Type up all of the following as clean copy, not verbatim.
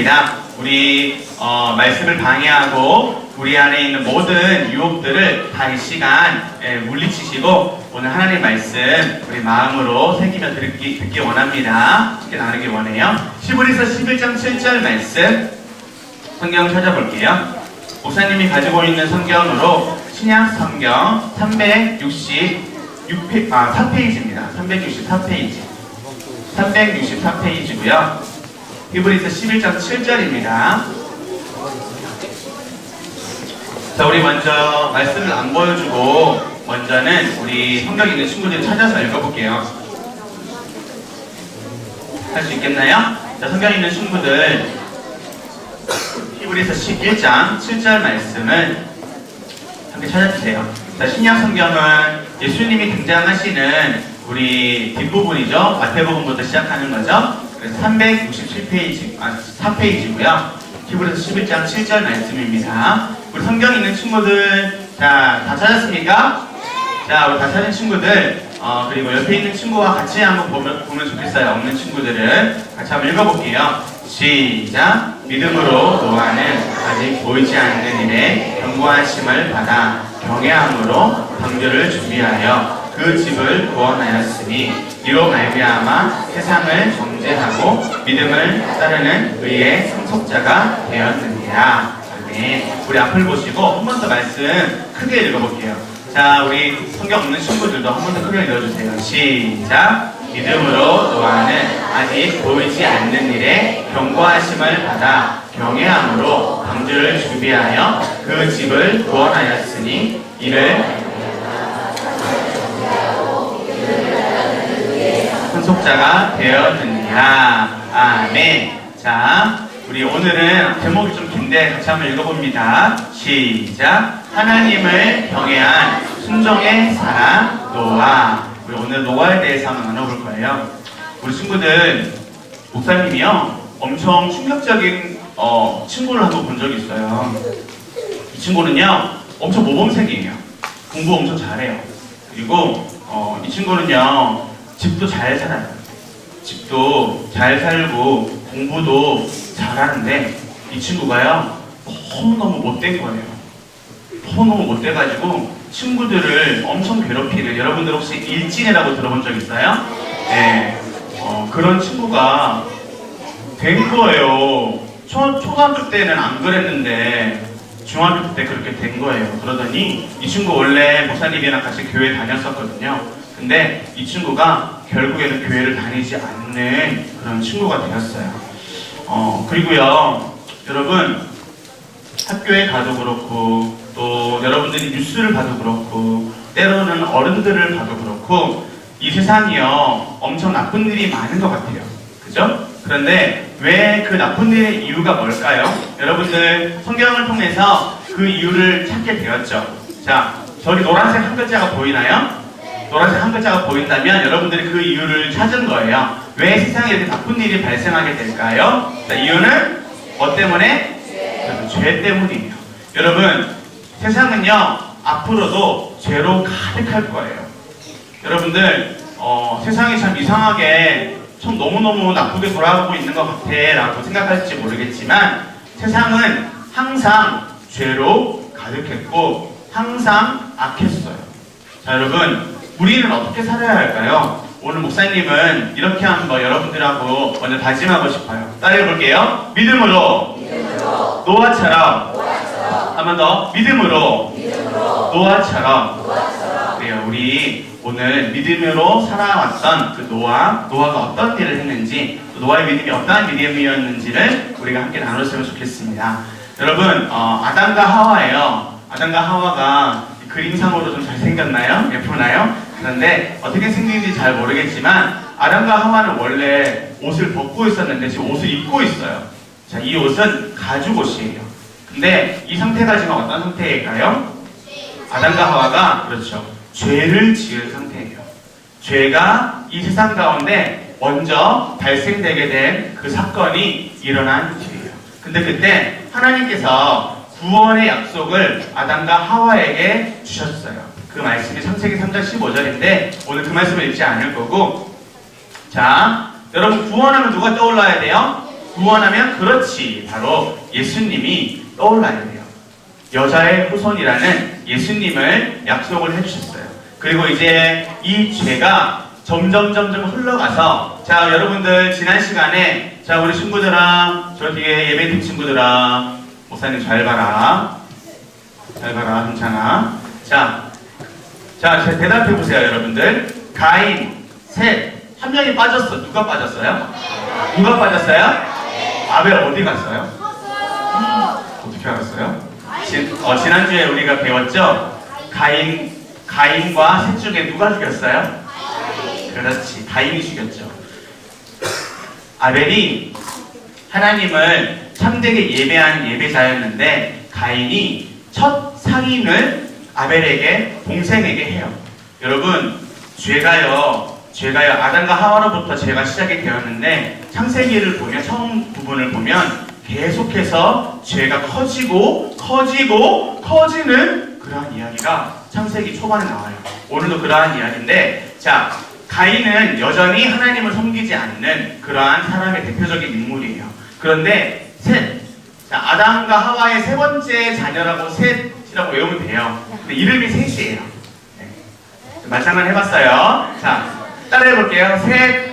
하겠습니다. 우리 말씀을 방해하고 우리 안에 있는 모든 유혹들을 다 이 시간 물리치시고 오늘 하나님 말씀 우리 마음으로 새기며 듣기 원합니다. 함께 나누기 원해요. 히브리서 11장 7절 말씀 성경 찾아볼게요. 목사님이 가지고 있는 성경으로 신약 성경 364페이지입니다. 364페이지고요. 히브리서 11장 7절입니다. 자, 우리 먼저 말씀을 안 보여주고 먼저는 우리 성경 있는 친구들 찾아서 읽어볼게요. 할 수 있겠나요? 자, 성경 있는 친구들 히브리서 11장 7절 말씀을 함께 찾아주세요. 자, 신약 성경은 예수님이 등장하시는 우리 뒷부분이죠. 마태복음부터 시작하는 거죠. 그래서 4페이지고요. 히브리서 11장 7절 말씀입니다. 우리 성경 있는 친구들 자, 다 찾았습니까? 자, 우리 다 찾은 친구들 그리고 옆에 있는 친구와 같이 한번 보면 좋겠어요. 없는 친구들은 같이 한번 읽어볼게요. 시작! 믿음으로 노아는 아직 보이지 않는 일에 견고하심을 받아 경외함으로 방주를 준비하여 그 집을 구원하였으니 이로 말미암아 세상을 정죄하고 믿음을 따르는 의의 상속자가 되었느니라. 아멘. 우리 앞을 보시고 한 번 더 말씀 크게 읽어볼게요. 자, 우리 성경 없는 친구들도 한 번 더 크게 읽어주세요. 시작! 믿음으로 노아는 아직 보이지 않는 일에 견고하심을 받아 경외함으로 방주를 준비하여 그 집을 구원하였으니 이를 상속자가 되었느니라. 아멘. 자, 우리 오늘은 제목이 좀 긴데 같이 한번 읽어봅니다. 시작! 하나님을 경외한 순종의 사람 노아. 우리 오늘 노아에 대해서 한번 나눠볼 거예요. 우리 친구들, 목사님이요 엄청 충격적인 친구를 한번 본 적이 있어요. 이 친구는요 엄청 모범생이에요. 공부 엄청 잘해요. 그리고 이 친구는요 집도 잘 살아요. 집도 잘 살고 공부도 잘하는데 이 친구가요 너무너무 못된 거예요. 너무너무 못돼가지고 친구들을 엄청 괴롭히는, 여러분들 혹시 일진이라고 들어본 적 있어요? 네. 그런 친구가 된 거예요. 초등학교 때는 안 그랬는데 중학교 때 그렇게 된 거예요. 그러더니 이 친구 원래 목사님이랑 같이 교회 다녔었거든요. 근데 이 친구가 결국에는 교회를 다니지 않는 그런 친구가 되었어요. 그리고요 여러분 학교에 가도 그렇고 또 여러분들이 뉴스를 봐도 그렇고 때로는 어른들을 봐도 그렇고 이 세상이요 엄청 나쁜 일이 많은 것 같아요. 그죠? 그런데 왜 그 나쁜 일의 이유가 뭘까요? 여러분들 성경을 통해서 그 이유를 찾게 되었죠. 자, 저기 노란색 한 글자가 보이나요? 노란색 한 글자가 보인다면 여러분들이 그 이유를 찾은 거예요. 왜 세상에 이렇게 나쁜 일이 발생하게 될까요? 자, 이유는 뭐 때문에? 죄 때문이에요. 여러분 세상은요 앞으로도 죄로 가득할 거예요. 여러분들 세상이 참 이상하게 참 너무너무 나쁘게 돌아가고 있는 것 같아 라고 생각할지 모르겠지만 세상은 항상 죄로 가득했고 항상 악했어요. 자, 여러분 우리는 어떻게 살아야 할까요? 오늘 목사님은 이렇게 한번 여러분들하고 먼저 다짐하고 싶어요. 따라해볼게요. 믿음으로 노아처럼 한 번 더 믿음으로 노아처럼. 그래요. 우리 오늘 믿음으로 살아왔던 그 노아가 어떤 일을 했는지 또 노아의 믿음이 어떠한 믿음이었는지를 우리가 함께 나눴으면 좋겠습니다. 여러분 아담과 하와예요. 아담과 하와가 그림상으로 좀 잘생겼나요? 예쁘나요? 그런데 어떻게 생긴지 잘 모르겠지만 아담과 하와는 원래 옷을 벗고 있었는데 지금 옷을 입고 있어요. 자, 이 옷은 가죽 옷이에요. 근데 이 상태가 지금 어떤 상태일까요? 아담과 하와가 그렇죠. 죄를 지은 상태예요. 죄가 이 세상 가운데 먼저 발생되게 된 그 사건이 일어난 일이에요. 근데 그때 하나님께서 구원의 약속을 아담과 하와에게 주셨어요. 그 말씀이 창세기 3장 15절인데 오늘 그 말씀을 읽지 않을 거고, 자, 여러분 구원하면 누가 떠올라야 돼요? 구원하면 그렇지. 바로 예수님이 떠올라야 돼요. 여자의 후손이라는 예수님을 약속을 해주셨어요. 그리고 이제 이 죄가 점점 흘러가서, 자, 여러분들 지난 시간에, 자, 우리 친구들아, 저 뒤에 예배팀 친구들아, 목사님 잘 봐라. 잘 봐라, 괜찮아. 자, 대답해 보세요, 여러분들. 가인, 셋, 한 명이 빠졌어. 누가 빠졌어요? 누가 빠졌어요? 아벨 어디 갔어요? 어떻게 알았어요? 지난주에 우리가 배웠죠? 가인과 셋 중에 누가 죽였어요? 그렇지, 가인이 죽였죠. 아벨이 하나님을 참되게 예배한 예배자였는데, 가인이 첫 상인을 아벨에게, 동생에게 해요. 여러분, 죄가요, 아담과 하와로부터 죄가 시작이 되었는데, 창세기를 보면, 처음 부분을 보면 계속해서 죄가 커지는 그러한 이야기가 창세기 초반에 나와요. 오늘도 그러한 이야기인데, 자, 가인은 여전히 하나님을 섬기지 않는 그러한 사람의 대표적인 인물이에요. 그런데 셋, 자, 아담과 하와의 세 번째 자녀라고 셋이라고 외우면 돼요. 근데 이름이 셋이에요. 네. 말상을 해봤어요. 자, 따라해볼게요. 셋.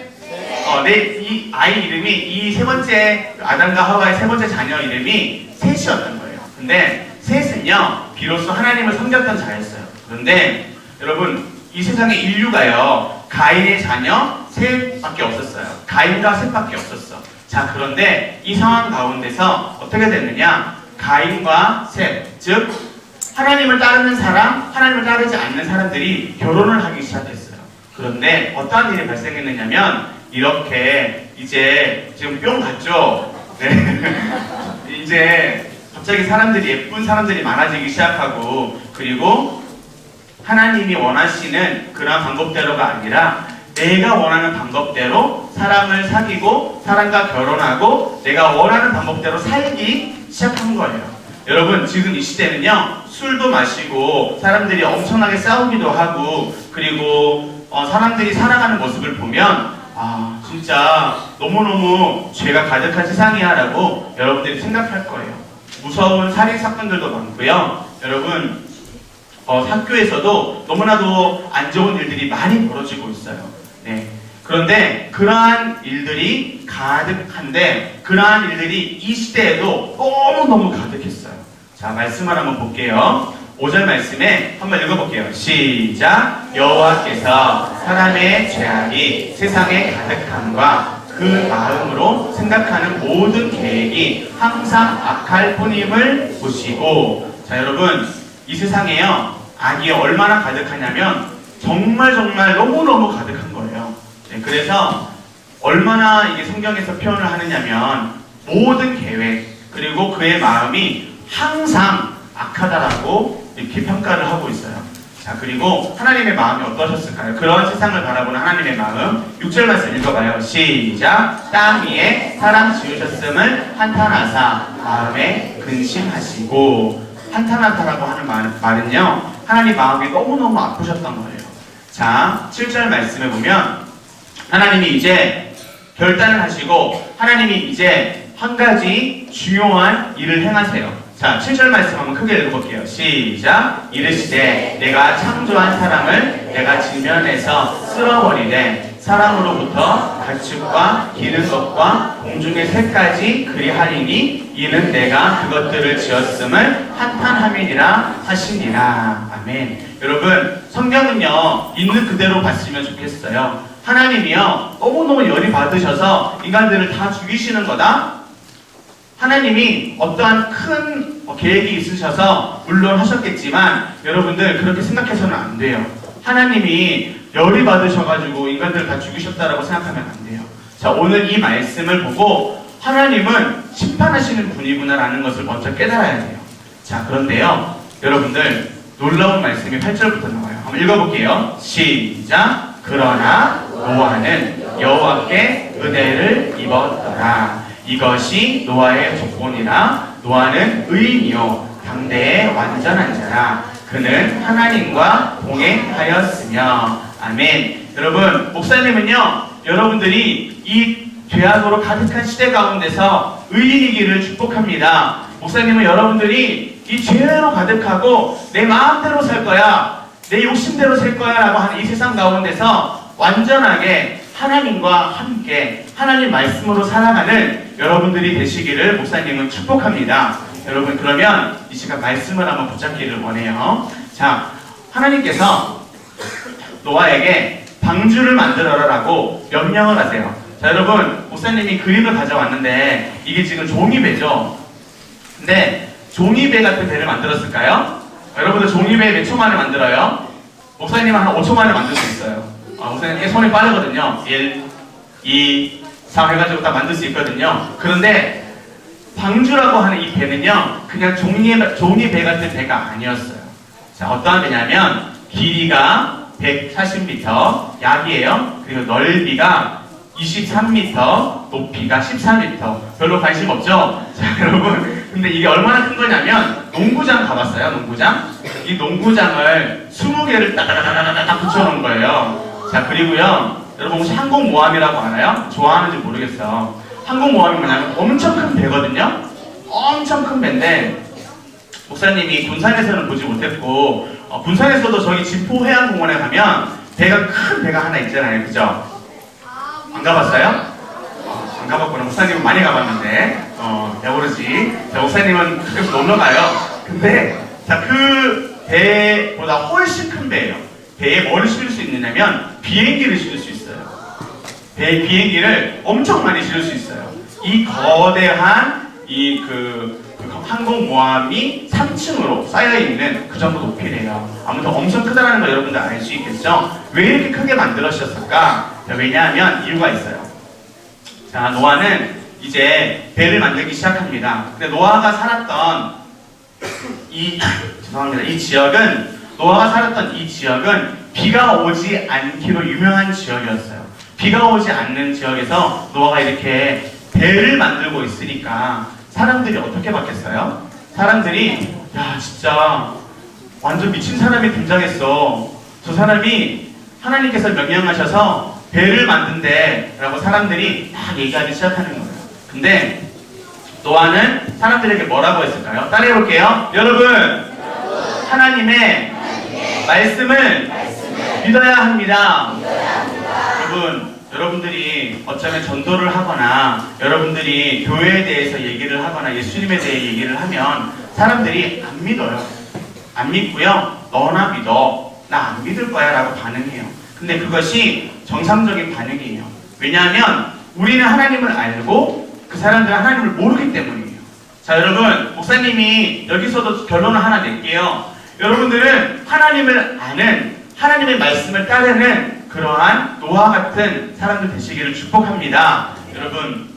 이 아이 이름이, 이 세 번째, 아담과 하와의 세 번째 자녀 이름이 셋이었던 거예요. 근데 셋은요, 비로소 하나님을 섬겼던 자였어요. 그런데 여러분, 이 세상의 인류가요, 가인의 자녀 셋밖에 없었어요. 가인과 셋밖에 없었어. 자, 그런데 이 상황 가운데서 어떻게 됐느냐? 가인과 셋, 즉 하나님을 따르는 사람, 하나님을 따르지 않는 사람들이 결혼을 하기 시작했어요. 그런데 어떠한 일이 발생했느냐면, 이렇게 이제 지금 뿅 갔죠? 네. 이제 갑자기 사람들이, 예쁜 사람들이 많아지기 시작하고, 그리고 하나님이 원하시는 그런 방법대로가 아니라 내가 원하는 방법대로 사람을 사귀고 사람과 결혼하고 내가 원하는 방법대로 살기 시작한 거예요. 여러분, 지금 이 시대는요, 술도 마시고 사람들이 엄청나게 싸우기도 하고, 그리고 사람들이 살아가는 모습을 보면 진짜 너무너무 죄가 가득한 세상이야 라고 여러분들이 생각할 거예요. 무서운 살인사건들도 많고요. 여러분, 학교에서도 너무나도 안 좋은 일들이 많이 벌어지고 있어요. 네. 그런데 그러한 일들이 가득한데, 그러한 일들이 이 시대에도 너무너무 가득했어요. 자, 말씀을 한번 볼게요. 5절 말씀에 한번 읽어볼게요. 시작. 여호와께서 사람의 죄악이 세상에 가득함과 그 마음으로 생각하는 모든 계획이 항상 악할 뿐임을 보시고. 자, 여러분, 이 세상에요, 악이 얼마나 가득하냐면 정말 너무너무 가득한 거예요. 네, 그래서 얼마나 이게 성경에서 표현을 하느냐면, 모든 계획, 그리고 그의 마음이 항상 악하다라고 이렇게 평가를 하고 있어요. 자, 그리고 하나님의 마음이 어떠셨을까요? 그런 세상을 바라보는 하나님의 마음. 6절 말씀 읽어봐요. 시작. 땅 위에 사람 지으셨음을 한탄하사 마음에 근심하시고. 한탄하다라고 하는 말은요, 하나님 마음이 너무너무 아프셨던 거예요. 자, 7절 말씀에 보면 하나님이 이제 결단을 하시고, 하나님이 이제 한 가지 중요한 일을 행하세요. 자, 7절 말씀 한번 크게 읽어볼게요. 시작. 이르시되 내가 창조한 사람을 내가 지면에서 쓸어버리되 사람으로부터 가축과 기는 것과 공중의 새까지 그리하리니 이는 내가 그것들을 지었음을 한탄함이니라 하시니라. 아멘. 여러분, 성경은요, 있는 그대로 봤으면 좋겠어요. 하나님이요, 너무너무 열이 받으셔서 인간들을 다 죽이시는 거다? 하나님이 어떠한 큰 계획이 있으셔서 물론 하셨겠지만, 여러분들 그렇게 생각해서는 안 돼요. 하나님이 열이 받으셔가지고 인간들을 다 죽이셨다라고 생각하면 안 돼요. 자, 오늘 이 말씀을 보고 하나님은 심판하시는 분이구나라는 것을 먼저 깨달아야 돼요. 자, 그런데요, 여러분들 놀라운 말씀이 8절부터 나와요. 한번 읽어볼게요. 시작. 그러나 노아는 여호와께 은혜를 입었더라. 이것이 노아의 조건이라. 노아는 의인이요 당대의 완전한 자라. 그는 하나님과 동행하였으며. 아멘. 여러분, 목사님은요, 여러분들이 이 죄악으로 가득한 시대 가운데서 의인이기를 축복합니다. 목사님은 여러분들이 이 죄로 가득하고 내 마음대로 살 거야, 내 욕심대로 살 거야 라고 하는 이 세상 가운데서 완전하게 하나님과 함께 하나님 말씀으로 살아가는 여러분들이 되시기를 목사님은 축복합니다. 여러분, 그러면 이 시간 말씀을 한번 붙잡기를 원해요. 자, 하나님께서 노아에게 방주를 만들어라라고 명령을 하세요. 자, 여러분, 목사님이 그림을 가져왔는데 이게 지금 종이배죠. 근데 종이배 같은 배를 만들었을까요? 여러분들 종이배 몇 초 만에 만들어요? 목사님은 한 5초 만에 만들 수 있어요. 목사님 손이 빠르거든요. 1, 2, 3 해가지고 딱 만들 수 있거든요. 그런데 방주라고 하는 이 배는요, 그냥 종이배 같은 배가 아니었어요. 자, 어떠한 배냐면 길이가 140m, 약이에요. 그리고 넓이가 23m, 높이가 14m. 별로 관심 없죠? 자, 여러분, 근데 이게 얼마나 큰 거냐면 농구장 가봤어요? 농구장? 이 농구장을 20개를 따다다다다다 붙여놓은 거예요. 자, 그리고요, 여러분 혹시 항공모함이라고 알아요? 좋아하는지 모르겠어. 항공모함이 뭐냐면 엄청 큰 배거든요? 엄청 큰 배인데 목사님이 군산에서는 보지 못했고 군산에서도 저기 진포해양공원에 가면 배가 큰 배가 하나 있잖아요. 그죠? 안 가봤어요? 안 가봤구나. 목사님은 많이 가봤는데 배부르지. 자, 목사님은 가끔씩 놀러 가요. 근데 자, 그 배보다 훨씬 큰 배예요. 배에 뭘 실을 수 있느냐면 비행기를 실을 수 있어요. 비행기를 엄청 많이 실을 수 있어요. 이 거대한 그 항공모함이 3층으로 쌓여있는 그 정도 높이래요. 아무튼 엄청 크다는 거 여러분들 알 수 있겠죠? 왜 이렇게 크게 만들어주셨을까? 왜냐하면 이유가 있어요. 자, 노아는 이제 배를 만들기 시작합니다. 근데 노아가 살았던 죄송합니다. 노아가 살았던 이 지역은 비가 오지 않기로 유명한 지역이었어요. 비가 오지 않는 지역에서 노아가 이렇게 배를 만들고 있으니까 사람들이 어떻게 받겠어요? 사람들이 야, 진짜 완전 미친 사람이 등장했어. 저 사람이 하나님께서 명령하셔서 배를 만든대 라고 사람들이 막 얘기하기 시작하는 거예요. 근데 노아는 사람들에게 뭐라고 했을까요? 따라해볼게요. 여러분, 하나님의 말씀을 믿어야 합니다. 여러분들이 어쩌면 전도를 하거나 여러분들이 교회에 대해서 얘기를 하거나 예수님에 대해 얘기를 하면 사람들이 안 믿어요. 안 믿고요. 너나 믿어. 나 안 믿을 거야 라고 반응해요. 근데 그것이 정상적인 반응이에요. 왜냐하면 우리는 하나님을 알고 그 사람들은 하나님을 모르기 때문이에요. 자, 여러분, 목사님이 여기서도 결론을 하나 낼게요. 여러분들은 하나님을 아는, 하나님의 말씀을 따르는 그러한 노아 같은 사람들 되시기를 축복합니다. 여러분,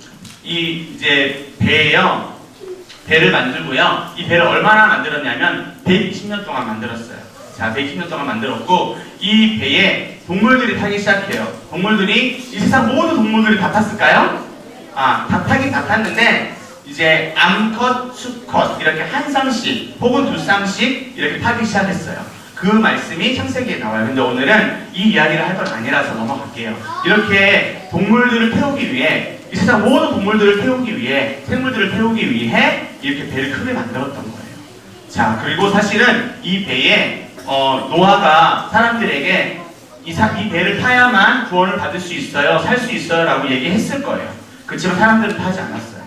이제 배를 만들고요. 이 배를 얼마나 만들었냐면 120년 동안 만들었어요. 자, 120년 동안 만들었고 이 배에 동물들이 타기 시작해요. 동물들이 이 세상 모든 동물들이 다 탔을까요? 다 타긴 다 탔는데 이제 암컷, 수컷 이렇게 한 쌍씩 혹은 두 쌍씩 이렇게 타기 시작했어요. 그 말씀이 창세기에 나와요. 근데 오늘은 이 이야기를 할 건 아니라서 넘어갈게요. 이렇게 동물들을 태우기 위해, 이 세상 모든 동물들을 태우기 위해, 생물들을 태우기 위해 이렇게 배를 크게 만들었던 거예요. 자, 그리고 사실은 이 배에 노아가 사람들에게 이 배를 타야만 구원을 받을 수 있어요, 살 수 있어요 라고 얘기했을 거예요. 그렇지만 사람들은 타지 않았어요.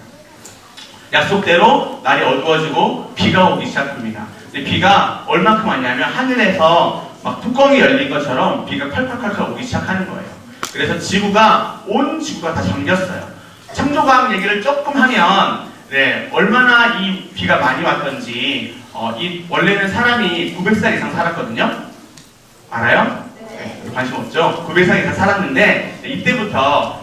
약속대로 날이 어두워지고 비가 오기 시작합니다. 근데 비가 얼마큼 왔냐면 하늘에서 막 뚜껑이 열린 것처럼 비가 콸콸콸콸 오기 시작하는 거예요. 그래서 온 지구가 다 잠겼어요. 창조과학 얘기를 조금 하면 얼마나 이 비가 많이 왔던지 원래는 사람이 900살 이상 살았거든요. 알아요? 네, 관심 없죠? 900살 이상 살았는데 이때부터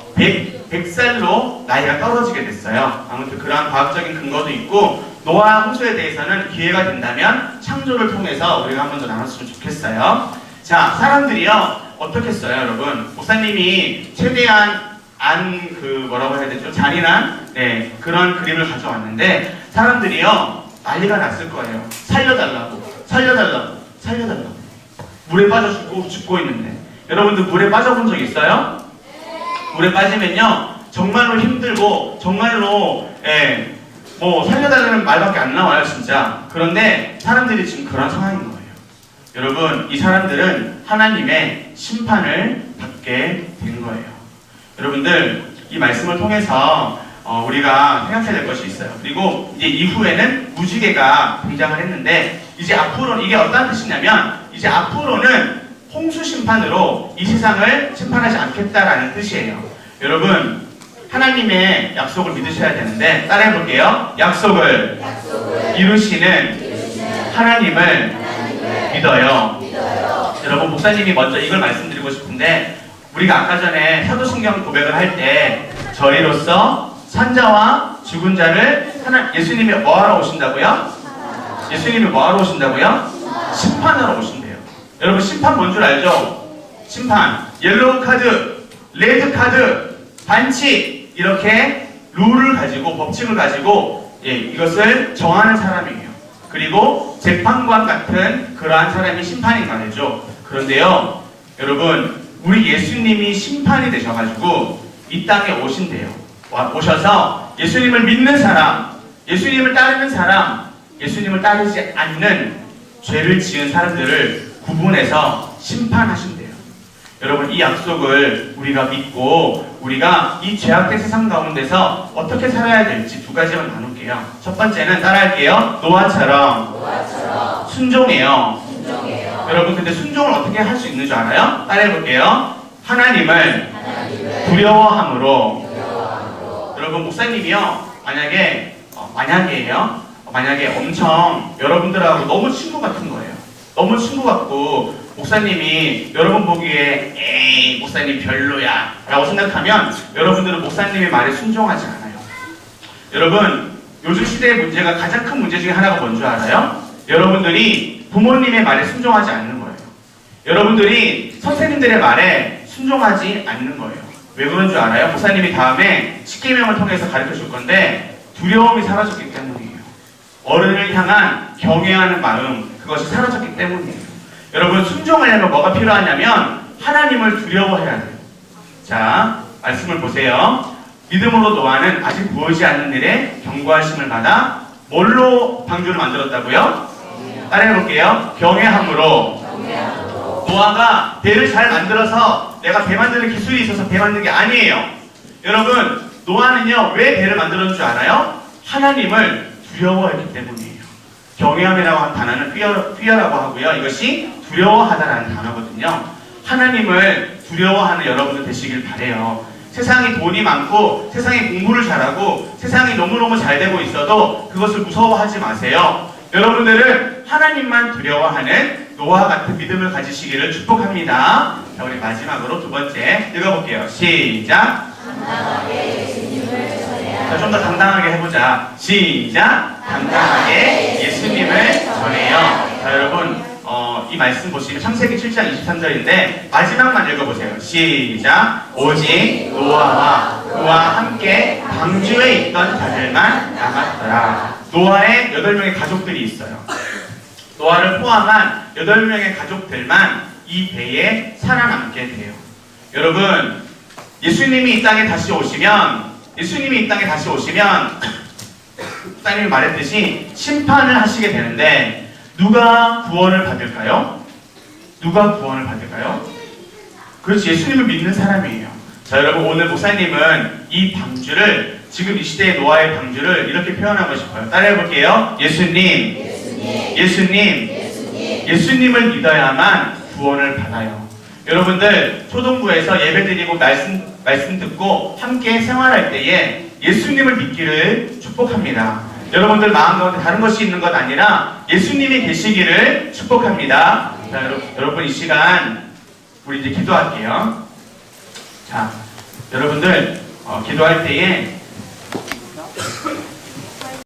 100살로 나이가 떨어지게 됐어요. 아무튼 그러한 과학적인 근거도 있고 노아 홍수에 대해서는 기회가 된다면 창조를 통해서 우리가 한 번 더 나눴으면 좋겠어요. 자, 사람들이요 어떻게 써요, 여러분? 목사님이 최대한 뭐라고 해야 되죠? 잔인한 그런 그림을 가져왔는데 사람들이요 난리가 났을 거예요. 살려달라고 물에 빠져 죽고 있는데 여러분들 물에 빠져본 적 있어요? 물에 빠지면요 정말로 힘들고 정말로 뭐 살려달라는 말밖에 안 나와요 진짜. 그런데 사람들이 지금 그런 상황인 거예요. 여러분 이 사람들은 하나님의 심판을 받게 된 거예요. 여러분들 이 말씀을 통해서 우리가 생각해야 될 것이 있어요. 그리고 이제 이후에는 무지개가 등장을 했는데 이제 앞으로 이게 어떤 뜻이냐면 이제 앞으로는 홍수 심판으로 이 세상을 심판하지 않겠다라는 뜻이에요. 여러분 하나님의 약속을 믿으셔야 되는데 따라해 볼게요. 약속을 이루시는 하나님을 믿어요. 여러분 목사님이 먼저 이걸 말씀드리고 싶은데 우리가 아까 전에 사도신경 고백을 할 때 저희로서 산자와 죽은 자를 예수님이 뭐하러 오신다고요? 예수님이 뭐하러 오신다고요? 심판하러 오신대요. 여러분 심판 뭔 줄 알죠? 심판 옐로우 카드, 레드 카드, 반칙 이렇게 룰을 가지고 법칙을 가지고 이것을 정하는 사람이에요. 그리고 재판관 같은 그러한 사람이 심판인 말이죠. 그런데요 여러분 우리 예수님이 심판이 되셔가지고 이 땅에 오신대요. 오셔서 예수님을 믿는 사람, 예수님을 따르는 사람, 예수님을 따르지 않는 죄를 지은 사람들을 구분해서 심판하신대요. 여러분 이 약속을 우리가 믿고 우리가 이 죄악된 세상 가운데서 어떻게 살아야 될지 두 가지만 나눌게요. 첫 번째는 따라할게요. 노아처럼 순종해요. 여러분 근데 순종을 어떻게 할 수 있는 줄 알아요? 따라해볼게요. 하나님을 두려워함으로. 여러분 목사님이요 만약에 엄청 여러분들하고 너무 친구 같은 거예요. 너무 친구 같고 목사님이 여러분 보기에 에이 목사님 별로야 라고 생각하면 여러분들은 목사님의 말에 순종하지 않아요. 여러분 요즘 시대의 문제가 가장 큰 문제 중에 하나가 뭔 줄 알아요? 여러분들이 부모님의 말에 순종하지 않는 거예요. 여러분들이 선생님들의 말에 순종하지 않는 거예요. 왜 그런 줄 알아요? 목사님이 다음에 십계명을 통해서 가르쳐 줄 건데 두려움이 사라졌기 때문이에요. 어른을 향한 경외하는 마음 그것이 사라졌기 때문이에요. 여러분 순종하려면 뭐가 필요하냐면 하나님을 두려워해야 돼요. 자 말씀을 보세요. 믿음으로 노아는 아직 보이지 않는 일에 경고하심을 받아 뭘로 방주를 만들었다고요? 따라해볼게요. 경외함으로. 노아가 배를 잘 만들어서 내가 배 만드는 기술이 있어서 배 만든 게 아니에요. 여러분 노아는요 왜 배를 만들었는 줄 알아요? 하나님을 두려워했기 때문이에요. 경외함이라고 하는 단어는 fear라고 하고요. 이것이 두려워하다라는 단어거든요. 하나님을 두려워하는 여러분들 되시길 바래요. 세상이 돈이 많고 세상이 공부를 잘하고 세상이 너무너무 잘 되고 있어도 그것을 무서워하지 마세요. 여러분들은 하나님만 두려워하는 노아 같은 믿음을 가지시기를 축복합니다. 자, 우리 마지막으로 두 번째 읽어볼게요. 시작. 자, 좀 더 당당하게 해보자. 시작. 당당하게 예수님을 전해요. 자, 여러분 이 말씀 보시면 창세기 7장 23절인데 마지막만 읽어보세요. 시작. 오직 노아와 그와 함께 방주에 있던 자들만 남았더라. 노아의 8명의 가족들이 있어요. 노아를 포함한 8명의 가족들만 이 배에 살아남게 돼요. 여러분 예수님이 이 땅에 다시 오시면 목사님이 말했듯이 심판을 하시게 되는데 누가 구원을 받을까요? 그렇지, 예수님을 믿는 사람이에요. 자, 여러분 오늘 목사님은 이 방주를 지금 이 시대의 노아의 방주를 이렇게 표현하고 싶어요. 따라해볼게요. 예수님을 믿어야만 구원을 받아요. 여러분들 초동부에서 예배드리고 말씀 듣고 함께 생활할 때에 예수님을 믿기를 축복합니다. 여러분들 마음 가운데 다른 것이 있는 것 아니라 예수님이 계시기를 축복합니다. 자, 여러분 이 시간 우리 이제 기도할게요. 자, 여러분들 기도할 때에